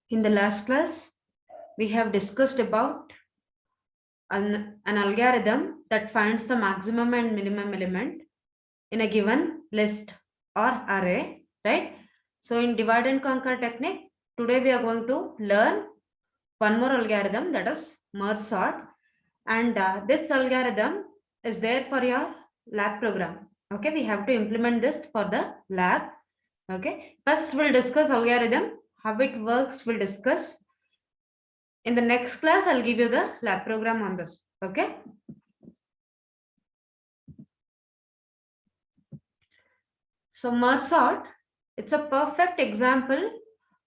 In the last class, we have discussed about an algorithm that finds the maximum and minimum element in a given list or array, right? So in divide and conquer technique, today we are going to learn one more algorithm, that is merge sort. And this algorithm is there for your lab program. Okay, we have to implement this for the lab. Okay, first we'll discuss algorithm, how it works, we'll discuss. In the next class, I'll give you the lab program on this. Okay. So merge sort, it's a perfect example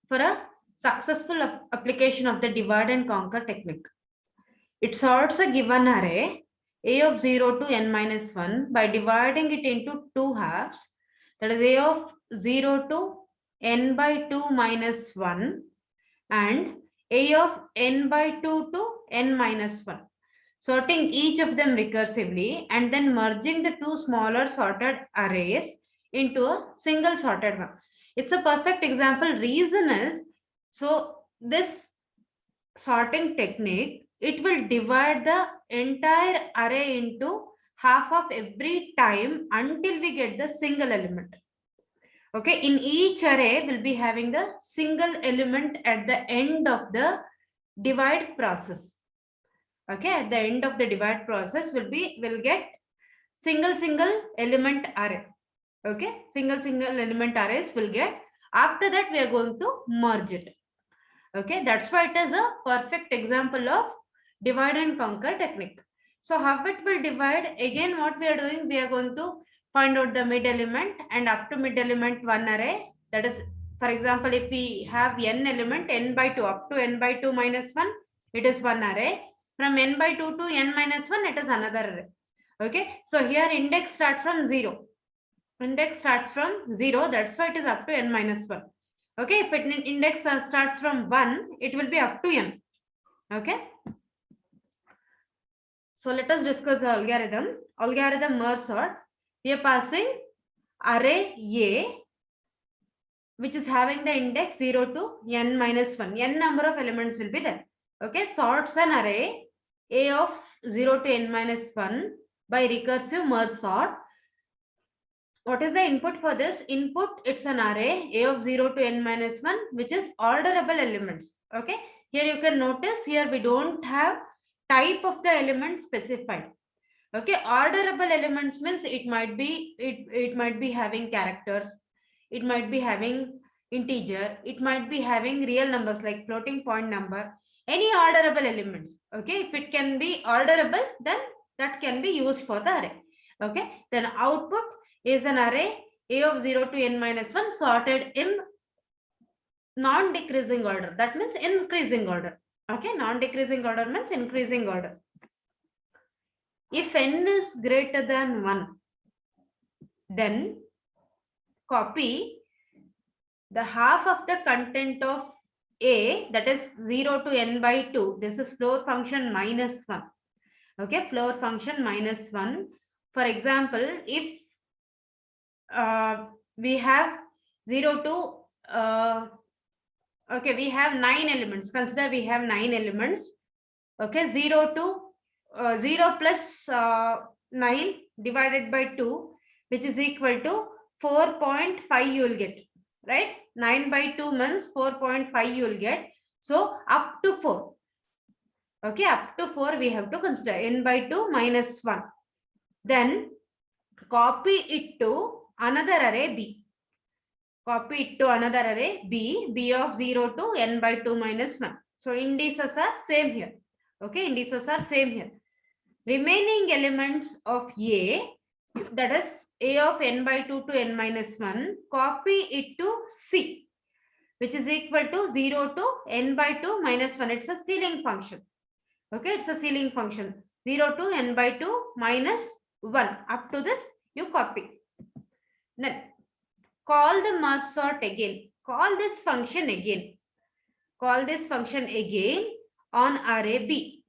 for a successful application of the divide and conquer technique. It sorts a given array a of 0 to n minus 1 by dividing it into two halves, that is a of 0 to n by 2 minus 1 and a of n by 2 to n minus 1. Sorting each of them recursively and then merging the two smaller sorted arrays into a single sorted one. It's a perfect example. Reason is, so this sorting technique, it will divide the entire array into half of every time until we get the single element. Okay, in each array we'll be having the single element at the end of the divide process. Okay, at the end of the divide process will get single element array. Okay, single element arrays will get. After that, we are going to merge it. Okay, that's why it is a perfect example of divide and conquer technique. So how it will divide? Again, what we are doing, we are going to find out the mid element, and up to mid element one array. That is, for example, if we have n element, n by 2 up to n by 2 minus 1, it is one array. From n by 2 to n minus 1, it is another array. Okay, so here index starts from 0. Index starts from 0, that's why it is up to n minus 1. Okay, if it index starts from 1, it will be up to n. Okay. So let us discuss the algorithm. Algorithm merge sort. We are passing array A, which is having the index 0 to n minus 1. N number of elements will be there. Okay, sorts an array A of 0 to n minus 1 by recursive merge sort. What is the input for this? Input, it's an array A of 0 to n minus 1, which is orderable elements. Okay, here you can notice, here we don't have type of the element specified. Okay, orderable elements means it might be having characters, it might be having integer, it might be having real numbers like floating point number, any orderable elements. Okay, if it can be orderable, then that can be used for the array. Okay, then output is an array A of 0 to n minus 1 sorted in non-decreasing order. That means increasing order. Okay, non-decreasing order means increasing order. If n is greater than 1, then copy the half of the content of A, that is 0 to n by 2. This is floor function minus 1. Okay, floor function minus 1. For example, if we have 0 to okay, we have 9 elements. Consider we have 9 elements. Okay, 0 to 0 plus 9 divided by 2, which is equal to 4.5 you will get, right? 9 by 2 means 4.5 you will get. So up to 4. Okay, up to 4 we have to consider n by 2 minus 1. Then copy it to another array B. Copy it to another array B of 0 to n by 2 minus 1. So indices are same here. Okay, indices are same here. Remaining elements of A, that is A of n by 2 to n minus 1, copy it to C, which is equal to 0 to n by 2 minus 1. It's a ceiling function. Okay, it's a ceiling function. 0 to n by 2 minus 1. Up to this, you copy. Then call the merge sort again. Call this function again. Call this function again on array B.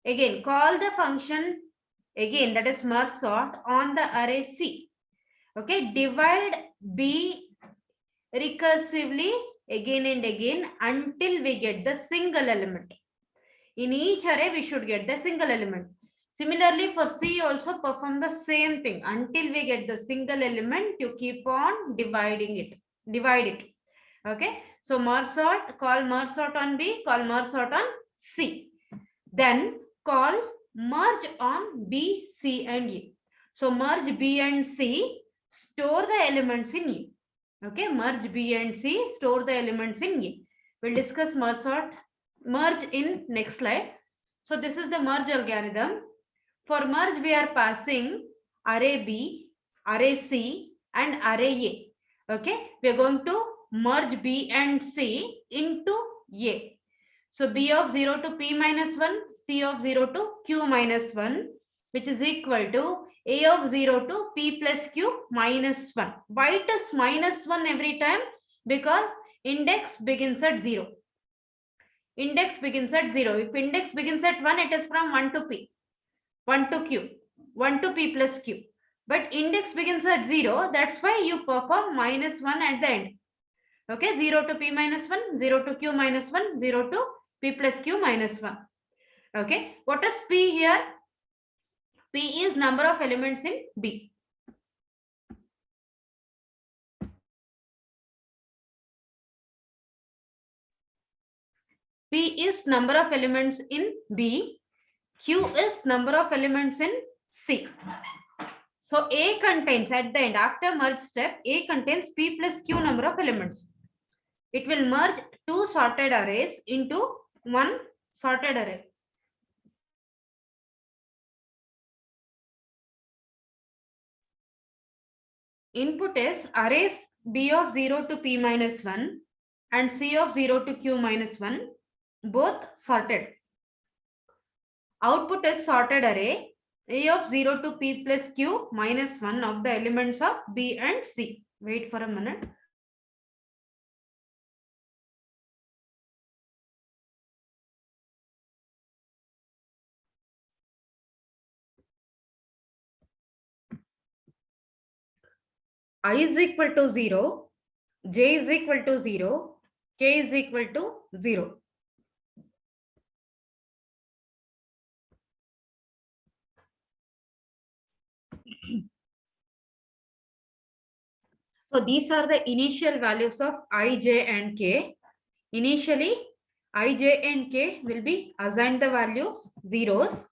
Again, call the function again, that is merge sort, on the array C. Okay, divide B recursively again and again until we get the single element. In each array, we should get the single element. Similarly, for C also perform the same thing. Until we get the single element, you keep on dividing it. Divide it. Okay. So merge sort, call merge sort on B, call merge sort on C. Then call merge on B, C and A. So merge B and C, store the elements in A. Okay, merge B and C, store the elements in A. We'll discuss merge sort, merge in next slide. So this is the merge algorithm. For merge, we are passing array B, array C and array A. Okay, we are going to merge B and C into A. So B of 0 to P minus 1, C of 0 to Q minus 1, which is equal to A of 0 to P plus Q minus 1. Why it is minus 1 every time? Because index begins at 0. Index begins at 0. If index begins at 1, it is from 1 to P, 1 to Q, 1 to P plus Q. But index begins at 0. That's why you perform minus 1 at the end. Okay, 0 to P minus 1, 0 to Q minus 1, 0 to P plus Q minus 1. Okay, what is P here? P is number of elements in B. P is number of elements in B. Q is number of elements in C. So A contains at the end, after merge step, A contains P plus Q number of elements. It will merge two sorted arrays into one sorted array. Input is arrays B of 0 to P minus 1 and C of 0 to Q minus 1, both sorted. Output is sorted array A of 0 to P plus Q minus 1 of the elements of B and C. Wait for a minute. I is equal to 0, J is equal to 0, K is equal to 0. So these are the initial values of I, J and K. Initially, I, J and K will be assigned the values zeros,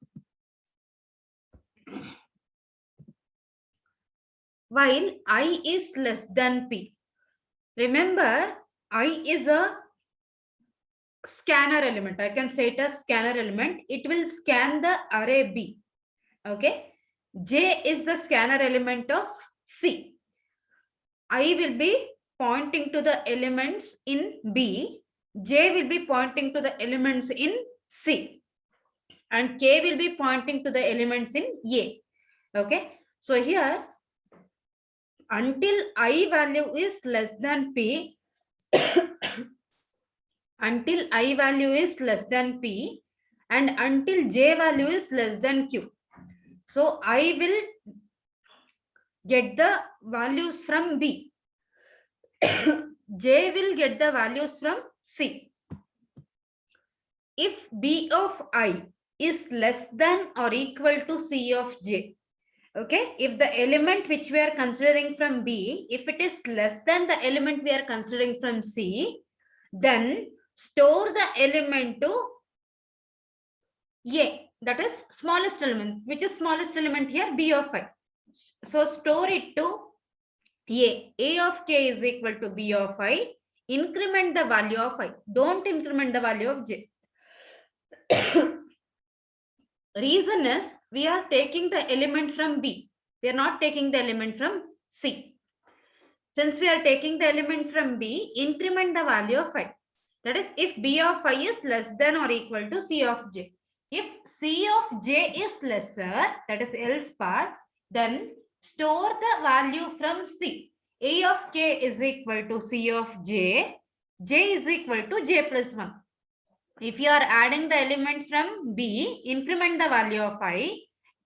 while I is less than P. Remember, I is a scanner element. I can say it as scanner element. It will scan the array B. Okay. J is the scanner element of C. I will be pointing to the elements in B. J will be pointing to the elements in C. And K will be pointing to the elements in A. Okay. So here, until I value is less than P, until I value is less than P, and until J value is less than Q. So I will get the values from B. J will get the values from C. If B of I is less than or equal to C of J, okay, if the element which we are considering from B, if it is less than the element we are considering from C, then store the element to A, that is smallest element. Which is smallest element here? B of I. So store it to A. A of K is equal to B of I. Increment the value of I. Don't increment the value of J. Reason is we are taking the element from B. We are not taking the element from C. Since we are taking the element from B, increment the value of I. That is, if B of I is less than or equal to C of J. If C of J is lesser, that is else part, then store the value from C. A of K is equal to C of J. J is equal to J plus 1. If you are adding the element from B, increment the value of I.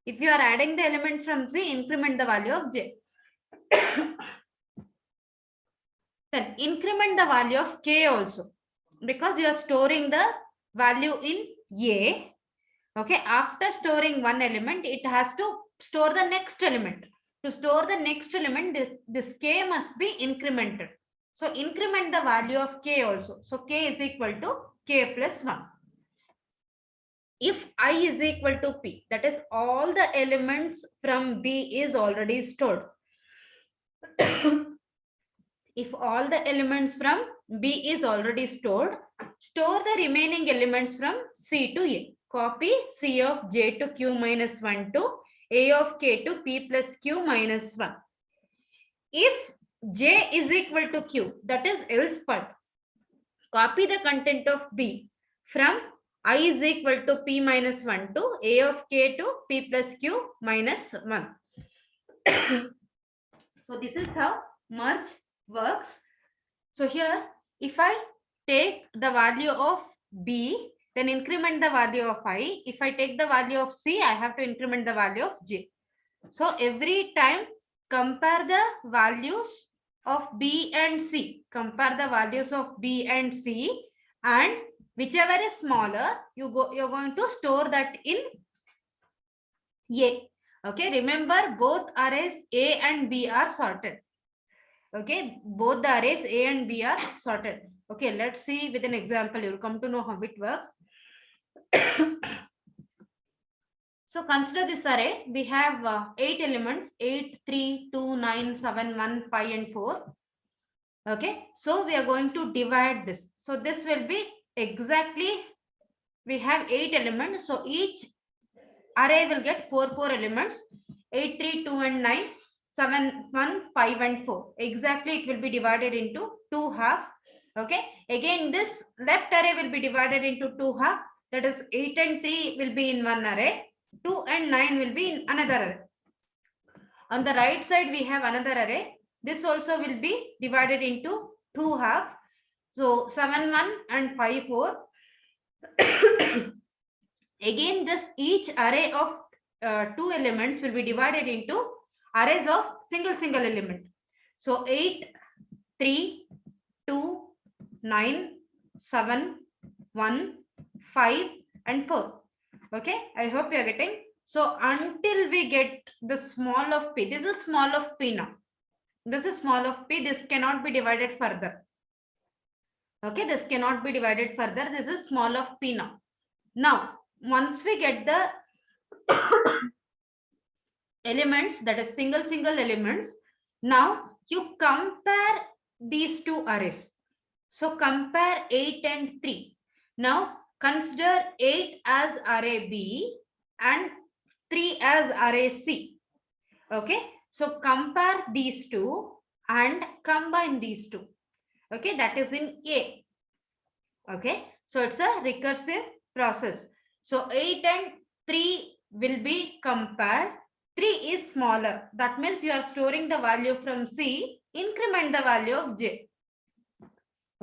If you are adding the element from C, increment the value of J. Then increment the value of k also, because you are storing the value in A. Okay, after storing one element, it has to store the next element. To store the next element, this k must be incremented. So increment the value of k also. So k is equal to k plus 1. If I is equal to p, that is all the elements from B is already stored. If all the elements from B is already stored, store the remaining elements from C to A. Copy C of J to Q minus 1 to A of K to P plus Q minus 1. If J is equal to Q, that is else part, copy the content of B from I is equal to P minus 1 to A of K to P plus Q minus 1. So this is how merge works. So here, if I take the value of B, then increment the value of I. If I take the value of C, I have to increment the value of J. So every time compare the values of B and C. Compare the values of B and C, and whichever is smaller, you're going to store that in A. Okay, remember both arrays A and B are sorted. Okay, both the arrays A and B are sorted. Okay, let's see with an example. You'll come to know how it works. So consider this array. We have 8 elements: 8, 3, 2, 9, 7, 1, 5, and 4. Okay, so we are going to divide this. So this will be exactly, we have 8 elements. So each array will get 4 elements: 8, 3, 2, and 9. 7, 1, 5, and 4. Exactly, it will be divided into 2 halves. Okay. Again, this left array will be divided into 2 halves. That is 8 and 3 will be in one array. 2 and 9 will be in another array. On the right side, we have another array. This also will be divided into 2 halves. So 7, 1 and 5, 4. Again, this each array of 2 elements will be divided into arrays of single element. So 8, 3, 2, 9, 7, 1, 5, and 4. Okay, I hope you are getting. So until we get the small of p, this is small of p now. This is small of p, this cannot be divided further. Okay, this cannot be divided further. This is small of p now. Now, once we get the elements, that is single elements, now you compare these two arrays. So compare 8 and 3. Now consider 8 as array B and 3 as array C. Okay, so compare these two and combine these two. Okay, that is in A. Okay, so it's a recursive process. So 8 and 3 will be compared. 3 is smaller. That means you are storing the value from C, increment the value of J.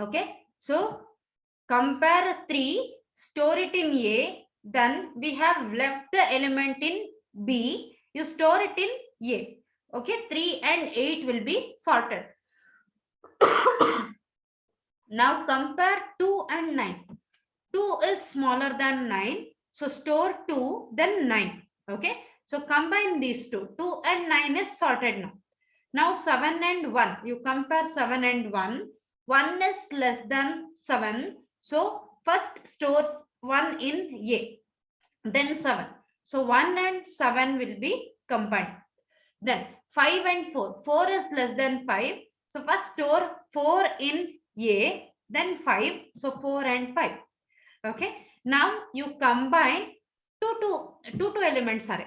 Okay, so compare 3, store it in A, then we have left the element in B, you store it in A. Okay, 3 and 8 will be sorted. Now compare 2 and 9. 2 is smaller than 9, so store 2, then 9. Okay, so combine these two. 2 and 9 is sorted now. Now 7 and 1, you compare 7 and 1. 1 is less than 7, so first stores 1 in A, then 7. So 1 and 7 will be combined. Then 5 and 4. 4 is less than 5. So first store 4 in A, then 5. So 4 and 5. Okay. Now you combine two elements array.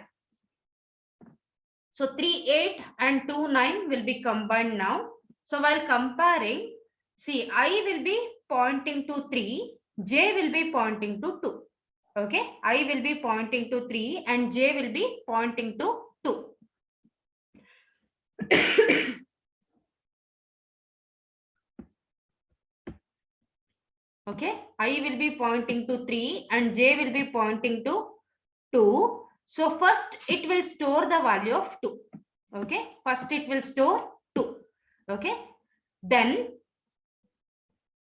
So 3, 8 and 2, 9 will be combined now. So while comparing, see, I will be pointing to 3, J will be pointing to 2. Okay, I will be pointing to 3 and J will be pointing to 2. Okay, I will be pointing to 3 and J will be pointing to 2. So first it will store the value of 2. Okay, first it will store 2. Okay, then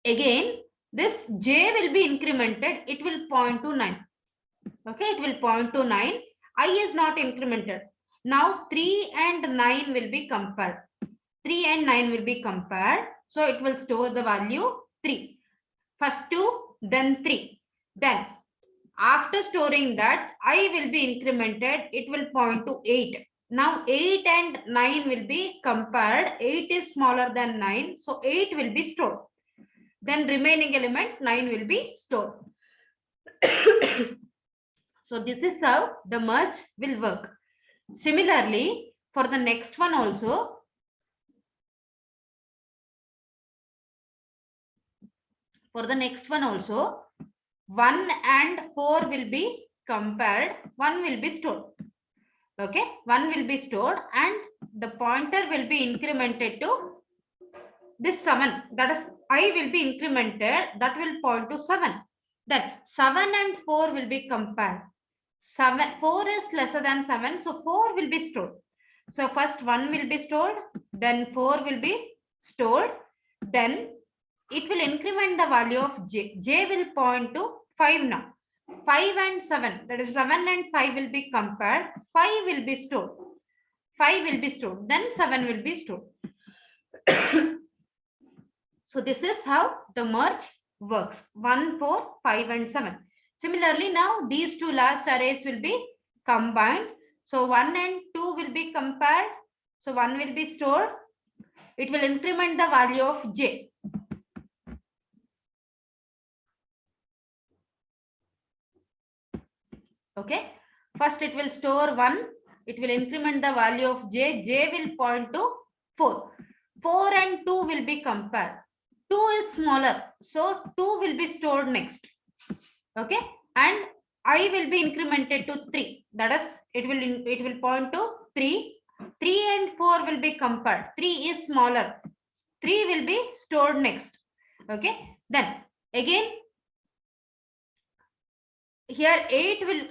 Again, this j will be incremented. It will point to 9. Okay, it will point to 9. I is not incremented. Now 3 and 9 will be compared. 3 and 9 will be compared. So it will store the value 3. First 2, then 3. Then after storing that, I will be incremented. It will point to 8. Now 8 and 9 will be compared. 8 is smaller than 9. So 8 will be stored. Then remaining element 9 will be stored. So this is how the merge will work. Similarly, for the next one also, for the next one also, 1 and 4 will be compared, 1 will be stored. Okay, 1 will be stored and the pointer will be incremented to this 7. That is, I will be incremented, that will point to 7. Then 7 and 4 will be compared. 4 is lesser than 7, so 4 will be stored. So first 1 will be stored, then 4 will be stored, then it will increment the value of j. J will point to 5 now. 5 and 7, that is 7 and 5 will be compared. 5 will be stored. 5 will be stored, then 7 will be stored. So this is how the merge works. 1, 4, 5 and 7. Similarly, now these two last arrays will be combined. So 1 and 2 will be compared. So 1 will be stored. It will increment the value of j. Okay. First it will store 1. It will increment the value of j. J will point to 4. 4 and 2 will be compared. 2 is smaller. So 2 will be stored next. Okay. And I will be incremented to 3. That is, it will point to 3. 3 and 4 will be compared. 3 is smaller. 3 will be stored next. Okay. Then again, here 8 will,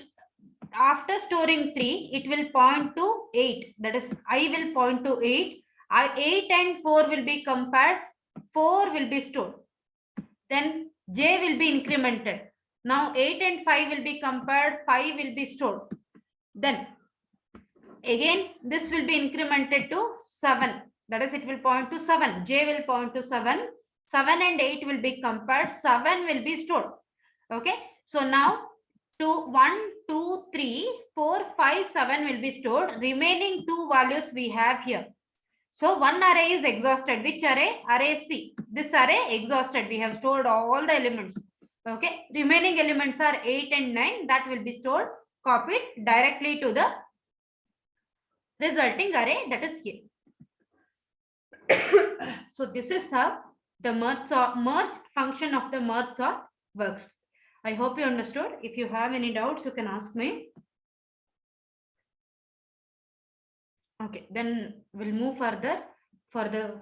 after storing 3, it will point to 8. That is, I will point to 8. 8 and 4 will be compared. 4 will be stored. Then j will be incremented. Now 8 and 5 will be compared. 5 will be stored. Then again, this will be incremented to 7. That is, it will point to 7. J will point to 7. 7 and 8 will be compared. 7 will be stored. Okay. So now 1, 2, 3, 4, 5, 7 will be stored. Remaining 2 values we have here. So one array is exhausted. Which array? Array C. This array exhausted. We have stored all the elements. Okay. Remaining elements are 8 and 9. That will be stored, copied directly to the resulting array, that is here. So this is how the merge function of the merge sort works. I hope you understood. If you have any doubts, you can ask me. Okay, then we'll move further for the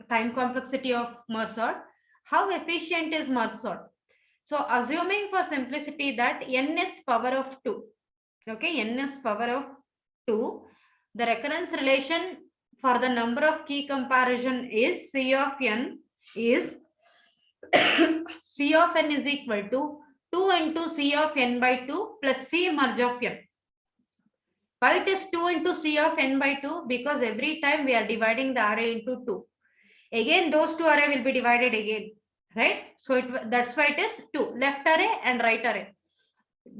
time complexity of merge sort. How efficient is merge sort? So assuming for simplicity that n is power of 2. Okay, n is power of 2. The recurrence relation for the number of key comparison is C of n is C of n is equal to 2 into C of n by 2 plus C merge of n. Why it is 2 into C of n by 2? Because every time we are dividing the array into 2. Again, those two array will be divided again, right? So that's why it is 2. Left array and right array.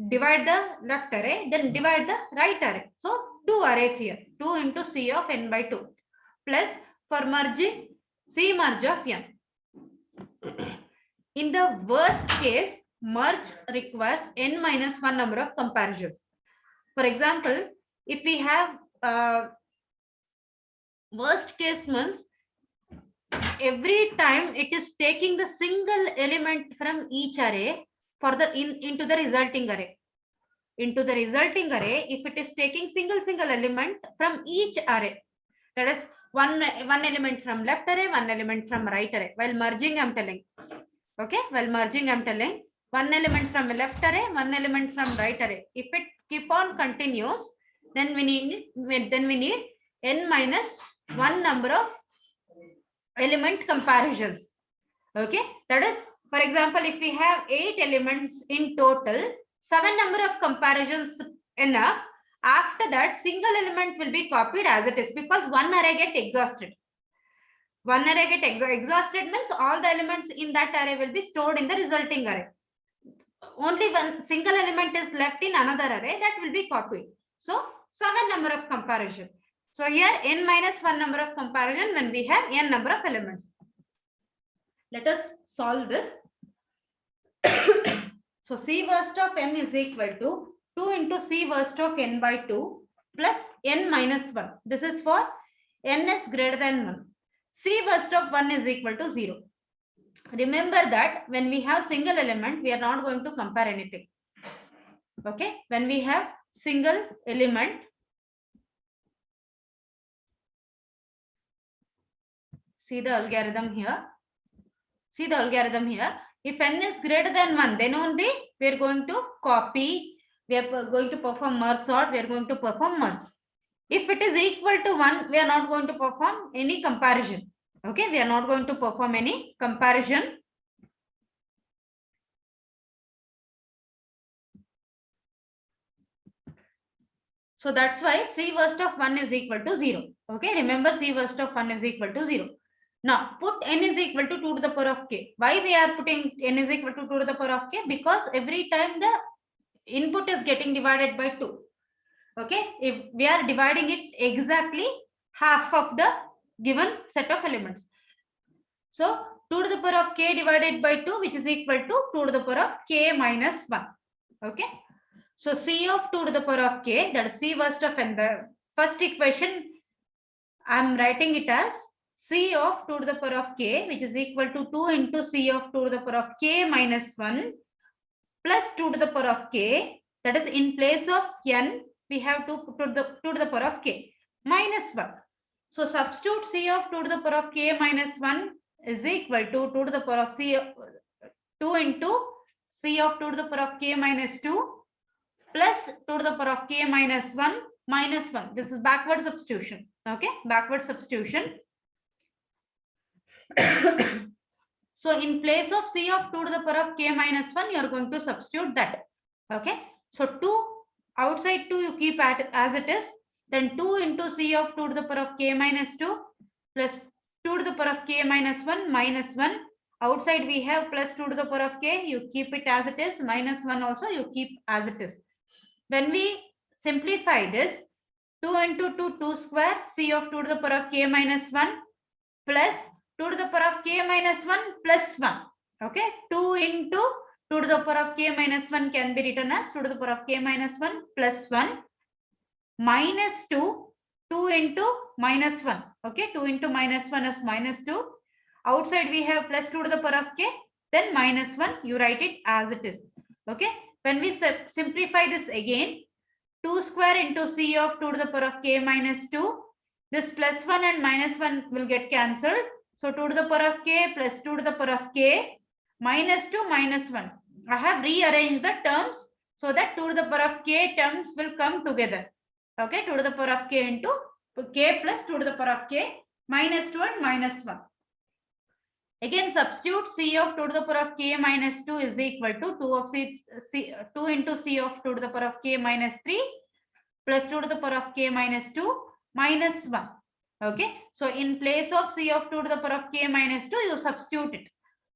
Divide the left array, then divide the right array. So 2 arrays here. 2 into C of n by 2. Plus for merging, C merge of n. In the worst case, merge requires n minus 1 number of comparisons. For example, if we have worst case means every time it is taking the single element from each array for the into the resulting array. Into the resulting array, if it is taking single element from each array, that is one element from left array, one element from right array. While merging, I'm telling. Okay, while merging, I'm telling one element from left array, one element from right array. If it keep on continues, then we need n minus 1 number of element comparisons. Okay, that is, for example, if we have 8 elements in total, 7 number of comparisons enough. After that, single element will be copied as it is, because one array get exhausted. One array get exhausted means all the elements in that array will be stored in the resulting array. Only one single element is left in another array, that will be copied. So 7 number of comparison. So here n minus 1 number of comparison when we have n number of elements. Let us solve this. So C worst of n is equal to 2 into C worst of n by 2 plus n minus 1. This is for n is greater than 1. C worst of 1 is equal to 0. Remember that when we have single element, we are not going to compare anything. Okay, when we have single element, see the algorithm here. See the algorithm here. If n is greater than 1, then only we are going to copy, we are going to perform merge sort, we are going to perform merge. If it is equal to 1, we are not going to perform any comparison. Okay, we are not going to perform any comparison. So that's why C worst of 1 is equal to 0. Okay, remember C worst of 1 is equal to 0. Now put n is equal to 2 to the power of k. Why we are putting n is equal to 2 to the power of k? Because every time the input is getting divided by 2. Okay, if we are dividing it exactly half of the given set of elements. So 2 to the power of k divided by 2, which is equal to 2 to the power of k minus 1. Okay. So C of 2 to the power of k, that is C worst of n. The first equation I am writing it as C of 2 to the power of k, which is equal to 2 into C of 2 to the power of k minus 1 plus 2 to the power of k. That is, in place of n, we have to put the 2 to the power of k minus 1. So substitute C of 2 to the power of k minus 1 is equal to 2 to the power of C, 2 into C of 2 to the power of k minus 2 plus 2 to the power of k minus 1 minus 1. This is backward substitution. Okay, backward substitution. So in place of C of 2 to the power of k minus 1, you are going to substitute that. Okay, so 2 outside 2 you keep as it is. Then 2 into C of 2 to the power of k minus 2 plus 2 to the power of k minus 1 minus 1. Outside we have plus 2 to the power of k, you keep it as it is. Minus 1 also you keep as it is. When we simplify this, 2 into 2, 2 square, C of 2 to the power of k minus 1 plus 2 to the power of k minus 1 plus 1. Okay, 2 into 2 to the power of k minus 1 can be written as 2 to the power of k minus 1 plus 1 minus 2, 2 into minus 1. Okay, 2 into minus 1 is minus 2. Outside we have plus 2 to the power of k, then minus 1, you write it as it is. Okay, when we simplify this again, 2 square into C of 2 to the power of k minus 2, this plus 1 and minus 1 will get cancelled. So 2 to the power of k plus 2 to the power of k minus 2 minus 1. I have rearranged the terms so that 2 to the power of k terms will come together. Okay, 2 to the power of k into k plus 2 to the power of k minus 2 and minus 1. Again, substitute C of 2 to the power of k minus 2 is equal to 2 into C of 2 to the power of k minus 3 plus 2 to the power of k minus 2 minus 1. Okay, so in place of C of 2 to the power of k minus 2, you substitute it.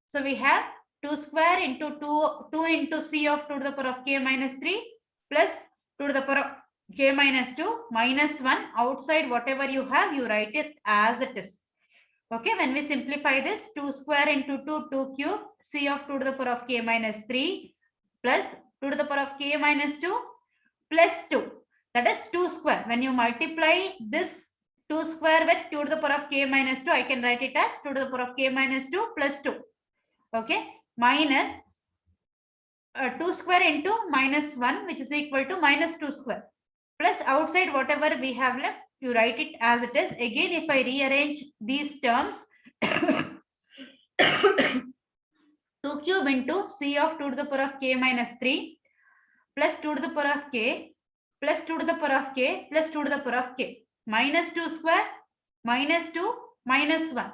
So we have 2 square into 2 into C of 2 to the power of k minus 3 plus 2 to the power of k minus 2 minus 1. Outside whatever you have, you write it as it is. Okay, when we simplify this, 2 square into 2, 2 cube, C of 2 to the power of k minus 3 plus 2 to the power of k minus 2 plus 2. That is 2 square. When you multiply this 2 square with 2 to the power of k minus 2, I can write it as 2 to the power of k minus 2 plus 2. Okay, minus 2 square into minus 1, which is equal to minus 2 square. Plus outside whatever we have left, you write it as it is. Again, if I rearrange these terms, 2 cube into C of 2 to the power of k minus 3 plus 2 to the power of k plus 2 to the power of k plus 2 to the power of k minus 2 square minus 2 minus 1.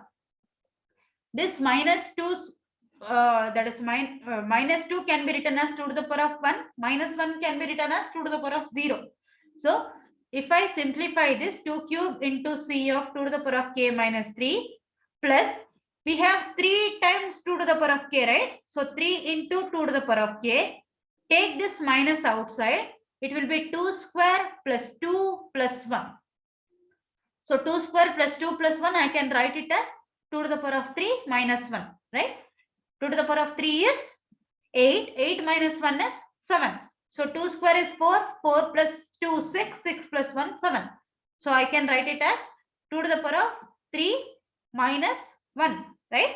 This minus 2, that is minus 2 can be written as 2 to the power of 1. Minus 1 can be written as 2 to the power of 0. So if I simplify this, 2 cube into C of 2 to the power of k minus 3 plus, we have 3 times 2 to the power of k, right? So 3 into 2 to the power of k. Take this minus outside. It will be 2 square plus 2 plus 1. So 2 square plus 2 plus 1, I can write it as 2 to the power of 3 minus 1, right? 2 to the power of 3 is 8. 8 minus 1 is 7. So 2 square is 4. 4 plus 2, 6. 6 plus 1, 7. So I can write it as 2 to the power of 3 minus 1, right?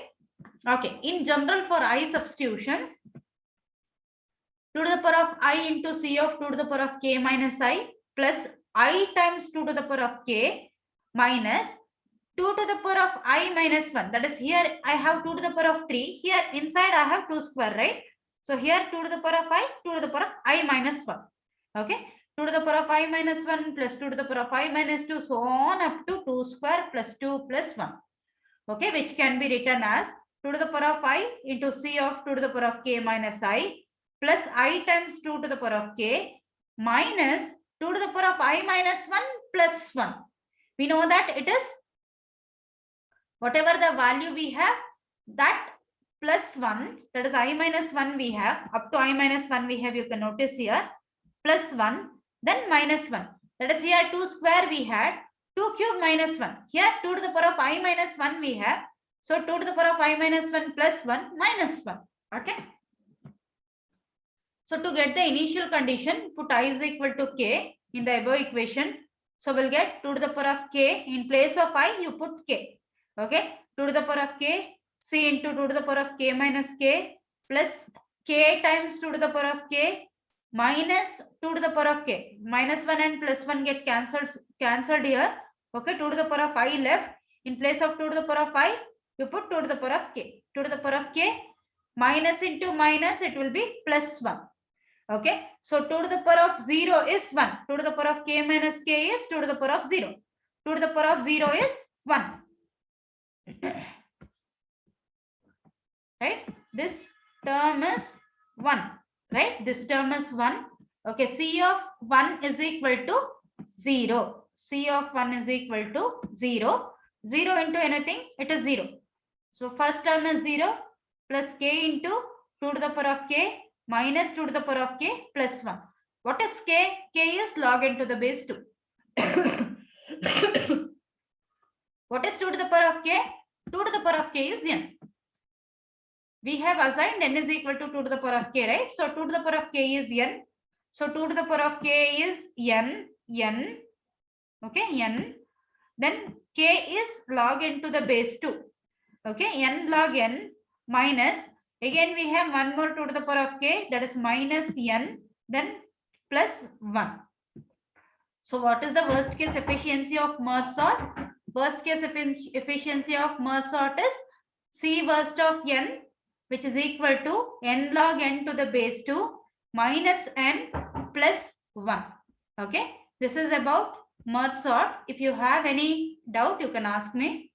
Okay. In general, for I substitutions, 2 to the power of I into C of 2 to the power of k minus I plus I times 2 to the power of k minus 2 to the power of I minus 1. That is, here I have 2 to the power of 3. Here inside I have 2 square, right? So here 2 to the power of I, 2 to the power of I minus 1. Okay. 2 to the power of I minus 1 plus 2 to the power of I minus 2, so on up to 2 square plus 2 plus 1. Okay, which can be written as 2 to the power of I into C of 2 to the power of k minus I plus I times 2 to the power of k minus 2 to the power of I minus 1 plus 1. We know that it is whatever the value we have, that plus 1, that is I minus 1 we have, up to I minus 1 we have, you can notice here, plus 1, then minus 1. That is, here 2 square we had, 2 cube minus 1. Here 2 to the power of I minus 1 we have. So 2 to the power of I minus 1 plus 1 minus 1. Okay. So to get the initial condition, put I is equal to k in the above equation. So we'll get 2 to the power of k. In place of I, you put k. Okay. 2 to the power of k, C into 2 to the power of k minus k plus k times 2 to the power of k minus 2 to the power of k. Minus 1 and plus 1 get cancelled here. Okay. 2 to the power of I left. In place of 2 to the power of I, you put 2 to the power of k. 2 to the power of k minus into minus, it will be plus 1. Okay. So 2 to the power of 0 is 1. 2 to the power of k minus k is 2 to the power of 0. 2 to the power of 0 is 1. Right. This term is 1. Right. This term is 1. Okay. C of 1 is equal to 0. C of 1 is equal to 0. 0 into anything, it is 0. So first term is 0 plus k into 2 to the power of k minus 2 to the power of k plus 1. What is k? K is log n to the base 2. What is 2 to the power of k? 2 to the power of k is n. We have assigned n is equal to 2 to the power of k, right? So 2 to the power of k is n. So 2 to the power of k is n. Okay, n. Then k is log n to the base 2. Okay, n log n minus, again we have one more 2 to the power of k, that is minus n, then plus 1. So what is the worst case efficiency of merge sort? Worst case efficiency of merge sort is C worst of n, which is equal to n log n to the base 2 minus n plus 1. Okay, this is about merge sort. If you have any doubt, you can ask me.